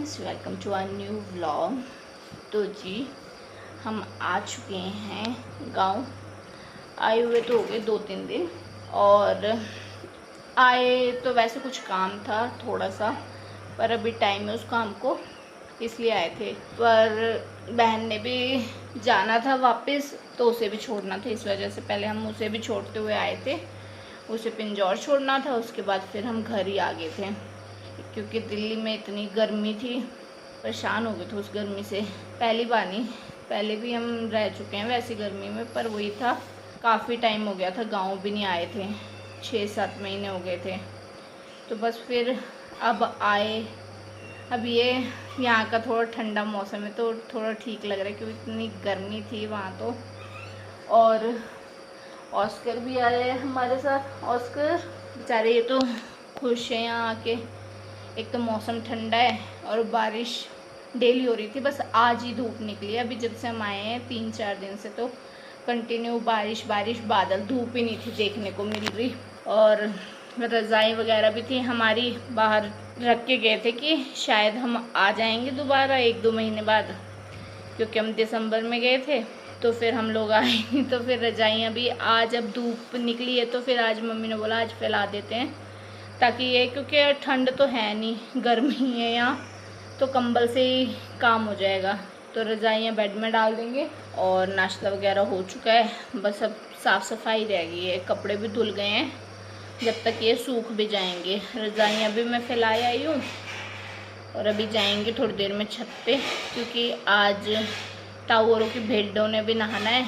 Friends, welcome to our new vlog. तो जी हम आ चुके हैं गांव। आए हुए तो हो गए 2-3 दिन, और आए तो वैसे कुछ काम था थोड़ा सा, पर अभी टाइम है उस काम को, इसलिए आए थे। पर बहन ने भी जाना था वापस, तो उसे भी छोड़ना था, इस वजह से पहले हम उसे भी छोड़ते हुए आए थे। उसे पिंजौर छोड़ना था, उसके बाद फिर हम घर ही आ गए थे, क्योंकि दिल्ली में इतनी गर्मी थी, परेशान हो गए थे उस गर्मी से। पहली बार नहीं, पहले भी हम रह चुके हैं वैसी गर्मी में, पर वही था, काफ़ी टाइम हो गया था, गांव भी नहीं आए थे, 6-7 महीने हो गए थे। तो बस फिर अब आए। अब ये यहाँ का थोड़ा ठंडा मौसम है तो थोड़ा ठीक लग रहा है, क्योंकि इतनी गर्मी थी वहाँ तो। और ऑस्कर भी आए हमारे साथ। ऑस्कर बेचारे ये तो खुश हैं यहाँ आके। एक तो मौसम ठंडा है और बारिश डेली हो रही थी, बस आज ही धूप निकली है। अभी जब से हम आए हैं 3-4 दिन से तो कंटिन्यू बारिश बारिश, बादल, धूप ही नहीं थी देखने को मिल रही। और रज़ाई वगैरह भी थी हमारी, बाहर रख के गए थे कि शायद हम आ जाएंगे दोबारा 1-2 महीने बाद, क्योंकि हम दिसंबर में गए थे तो फिर हम लोग आए। तो फिर रज़ाइयाँ भी आज, अब धूप निकली है तो फिर आज मम्मी ने बोला आज फैला देते हैं, ताकि ये, क्योंकि ठंड तो है नहीं, गर्मी है यहाँ, तो कंबल से ही काम हो जाएगा। तो रज़ाइयाँ बेड में डाल देंगे। और नाश्ता वगैरह हो चुका है, बस अब साफ़ सफाई रह गई है। कपड़े भी धुल गए हैं, जब तक ये सूख भी जाएंगे। रज़ाइयाँ भी मैं फैलाए आई हूँ, और अभी जाएंगे थोड़ी देर में छत पे, क्योंकि आज टावरों की भेड़ों ने भी नहाना है,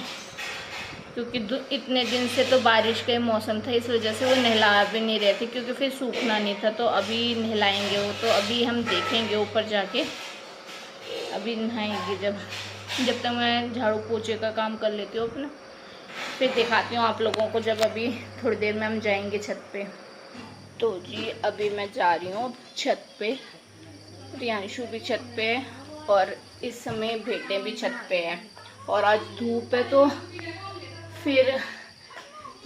क्योंकि इतने दिन से तो बारिश का मौसम था, इस वजह से वो नहला भी नहीं रहे थे, क्योंकि फिर सूखना नहीं था। तो अभी नहलाएंगे वो, तो अभी हम देखेंगे ऊपर जाके, अभी नहाएंगे। जब तक मैं झाड़ू पोछे का काम कर लेती हूँ अपना, फिर दिखाती हूँ आप लोगों को, जब अभी थोड़ी देर में हम जाएंगे छत पे। तो जी अभी मैं जा रही हूँ छत पे, रियांशु भी छत पे है, और इस समय भेड़ें भी छत पे हैं। और आज धूप है तो फिर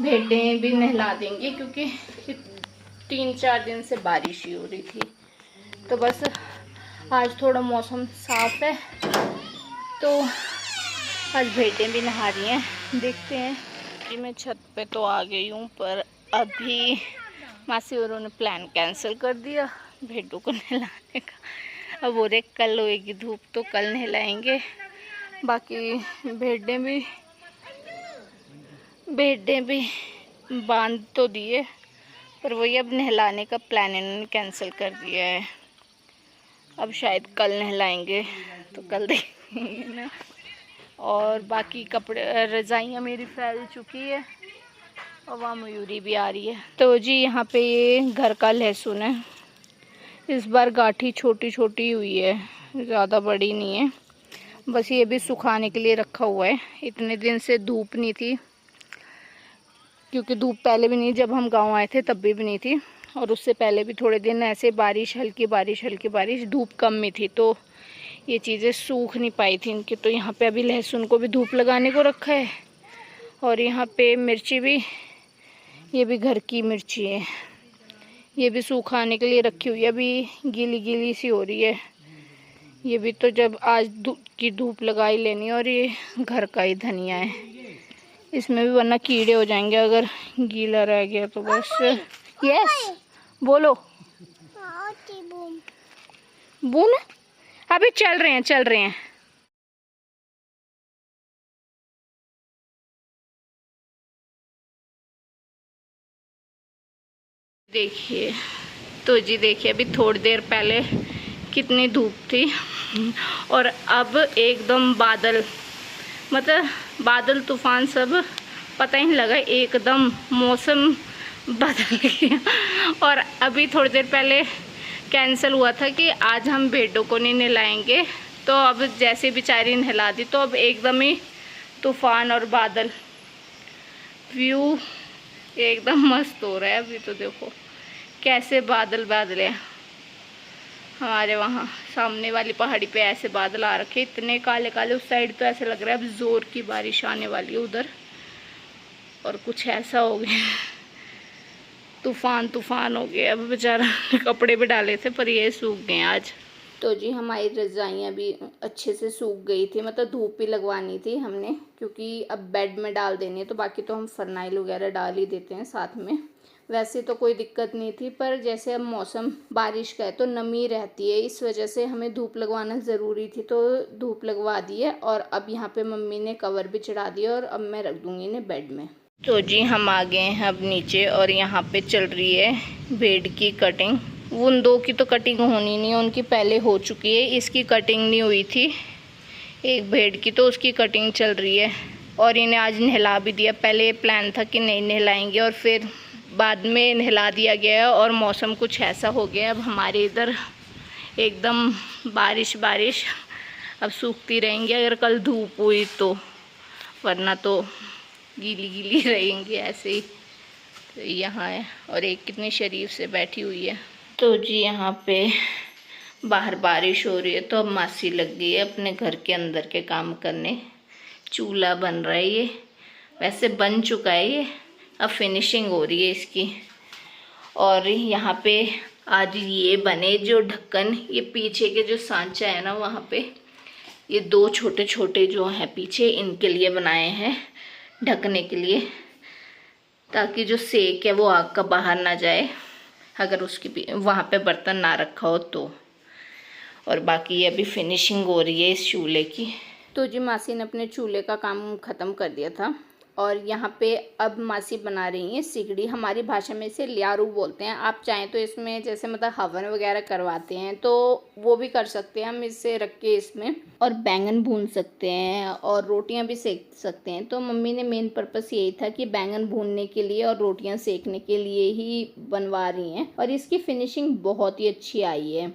भेड़ें भी नहला देंगे, क्योंकि 3-4 दिन से बारिश ही हो रही थी। तो बस आज थोड़ा मौसम साफ है, तो आज भेड़ें भी नहा रही हैं, देखते हैं। कि मैं छत पे तो आ गई हूँ, पर अभी मासी औरों ने प्लान कैंसिल कर दिया भेड़ों को नहलाने का। अब वो रे कल होएगी धूप तो कल नहलाएंगे। बाकी भेड़ें भी बांध तो दिए, पर वही अब नहलाने का प्लान इन्होंने कैंसिल कर दिया है। अब शायद कल नहलाएंगे, तो कल देखेंगे ना। और बाकी कपड़े, रज़ाइयाँ मेरी फैल चुकी है, और वहाँ मयूरी भी आ रही है। तो जी यहाँ पे ये घर का लहसुन है, इस बार गाठी छोटी छोटी हुई है, ज़्यादा बड़ी नहीं है। बस ये भी सुखाने के लिए रखा हुआ है, इतने दिन से धूप नहीं थी, क्योंकि धूप पहले भी नहीं, जब हम गांव आए थे तब भी नहीं थी, और उससे पहले भी थोड़े दिन ऐसे बारिश, हल्की बारिश, धूप कम में थी, तो ये चीज़ें सूख नहीं पाई थी इनकी। तो यहाँ पे अभी लहसुन को भी धूप लगाने को रखा है। और यहाँ पे मिर्ची भी, ये भी घर की मिर्ची है, ये भी सुखाने के लिए रखी हुई है, अभी गीली गीली सी हो रही है। ये भी तो जब आज की धूप लगाई लेनी। और ये घर का ही धनिया है, इसमें भी वरना कीड़े हो जाएंगे अगर गीला रह गया तो। बस यस बोलो। बुन अभी चल रहे हैं। देखिए, तो जी देखिए, अभी थोड़ी देर पहले कितनी धूप थी, और अब एकदम बादल, मतलब बादल तूफान सब पता ही नहीं लगा, एकदम मौसम बदल गया। और अभी थोड़ी देर पहले कैंसिल हुआ था कि आज हम भेड़ों को नहीं नहलाएंगे, तो अब जैसे बेचारी नहला दी, तो अब एकदम ही तूफान और बादल, व्यू एकदम मस्त हो रहा है। अभी तो देखो कैसे बादल बादले हैं, हमारे वहाँ सामने वाली पहाड़ी पे ऐसे बादल आ रखे, इतने काले काले। उस साइड तो ऐसे लग रहा है अब जोर की बारिश आने वाली है उधर, और कुछ ऐसा हो गया, तूफान हो गया। अब बेचारा कपड़े भी डाले थे, पर ये सूख गए आज। तो जी हमारी रज़ाइयाँ भी अच्छे से सूख गई थी, मतलब धूप भी लगवानी थी हमने, क्योंकि अब बेड में डाल देनी है। तो बाकी तो हम फरनाइल वगैरह डाल ही देते हैं साथ में, वैसे तो कोई दिक्कत नहीं थी। पर जैसे अब मौसम बारिश का है तो नमी रहती है, इस वजह से हमें धूप लगवाना ज़रूरी थी, तो धूप लगवा दी है। और अब यहाँ पे मम्मी ने कवर भी चढ़ा दिया और अब मैं रख दूँगी इन्हें बेड में। तो जी हम आ गए हैं अब नीचे और यहाँ पे चल रही है बेड की कटिंग। उन दो की तो कटिंग होनी नहीं है, उनकी पहले हो चुकी है, इसकी कटिंग नहीं हुई थी एक बेड की, तो उसकी कटिंग चल रही है। और इन्हें आज नहला भी दिया, पहले प्लान था कि नहीं नहलाएंगे और फिर बाद में नहला दिया गया। और मौसम कुछ ऐसा हो गया अब हमारे इधर एकदम बारिश बारिश, अब सूखती रहेंगी अगर कल धूप हुई तो, वरना तो गीली गीली रहेंगी ऐसे ही। तो यहाँ है और एक कितनी शरीफ से बैठी हुई है। तो जी यहाँ पे बाहर बारिश हो रही है तो अब मासी लग गई है अपने घर के अंदर के काम करने। चूल्हा बन रहा है, ये वैसे बन चुका है, ये अब फिनिशिंग हो रही है इसकी। और यहाँ पे आज ये बने जो ढक्कन, ये पीछे के जो सांचा है ना वहाँ पे, ये दो छोटे छोटे जो हैं पीछे, इनके लिए बनाए हैं ढकने के लिए, ताकि जो सेक है वो आग का बाहर ना जाए अगर उसकी वहाँ पे बर्तन ना रखा हो तो। और बाकी ये अभी फिनिशिंग हो रही है इस चूल्हे की। तो जी मासी ने अपने चूल्हे का काम ख़त्म कर दिया था और यहाँ पे अब मासी बना रही हैं सिगड़ी। हमारी भाषा में इसे ल्यारू बोलते हैं। आप चाहें तो इसमें जैसे मतलब हवन वगैरह करवाते हैं तो वो भी कर सकते हैं, हम इसे रख के इसमें और बैंगन भून सकते हैं और रोटियां भी सेक सकते हैं। तो मम्मी ने मेन पर्पस यही था कि बैंगन भूनने के लिए और रोटियां सेकने के लिए ही बनवा रही हैं और इसकी फिनिशिंग बहुत ही अच्छी आई है।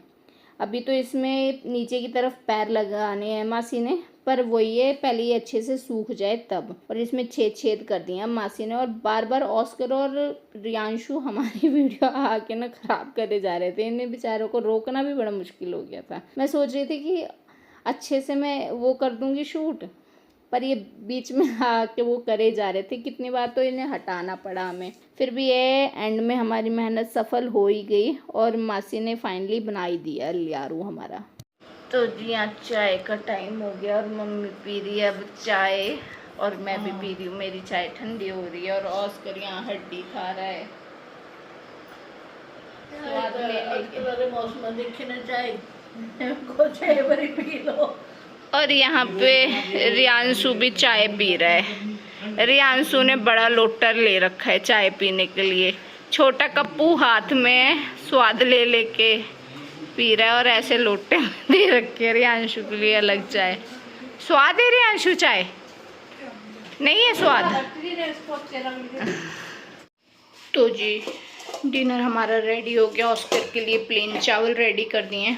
अभी तो इसमें नीचे की तरफ पैर लगाने हैं मासी ने, पर वही है पहले ये अच्छे से सूख जाए तब। और इसमें छेद छेद कर दिए मासी ने। और बार बार ऑस्कर और रियांशु हमारी वीडियो आके ना ख़राब करे जा रहे थे, इन्हें बेचारों को रोकना भी बड़ा मुश्किल हो गया था। मैं सोच रही थी कि अच्छे से मैं वो कर दूँगी शूट, पर ये बीच में आके वो करे जा रहे थे, कितनी बार तो इन्हें हटाना पड़ा हमें। फिर भी ये एंड में हमारी मेहनत सफल हो ही गई और मासी ने फाइनली बना ही दिया ल्यारू हमारा। तो जी यहाँ चाय का टाइम हो गया और मम्मी पी रही है अब चाय और मैं भी पी रही हूँ। मेरी चाय ठंडी हो रही है और ऑस्कर यहाँ हड्डी खा रहा है। और यहाँ पे रियांशु भी चाय पी रहा है। रियांशु ने बड़ा लोटर ले रखा है चाय पीने के लिए, छोटा कप्पू हाथ में स्वाद ले लेके पी रहा है और ऐसे लोटे दे रखे रियांशु के लिए अलग चाय। स्वाद है रियांशु चाय? नहीं है स्वाद। तो जी डिनर हमारा रेडी हो गया। ऑस्कर के लिए प्लेन चावल रेडी कर दिए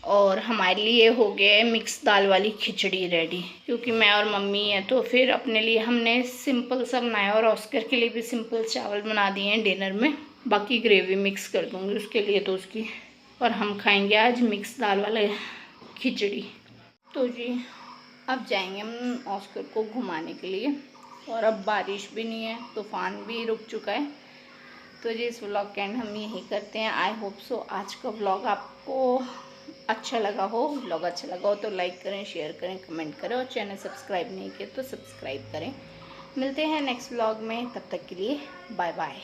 और हमारे लिए हो गया मिक्स दाल वाली खिचड़ी रेडी, क्योंकि मैं और मम्मी हैं तो फिर अपने लिए हमने सिंपल सा बनाया और ऑस्कर के लिए भी सिंपल चावल बना दिए हैं डिनर में। बाकी ग्रेवी मिक्स कर दूँगी उसके लिए तो उसकी, और हम खाएंगे आज मिक्स दाल वाला खिचड़ी। तो जी अब जाएंगे हम ऑस्कर को घुमाने के लिए और अब बारिश भी नहीं है, तूफ़ान भी रुक चुका है। तो जी इस व्लॉग का एंड हम यही करते हैं। आई होप सो आज का व्लॉग आपको अच्छा लगा हो। व्लॉग अच्छा लगा हो तो लाइक करें, शेयर करें, कमेंट करें और चैनल सब्सक्राइब नहीं किया तो सब्सक्राइब करें। मिलते हैं नेक्स्ट व्लॉग में, तब तक के लिए बाय बाय।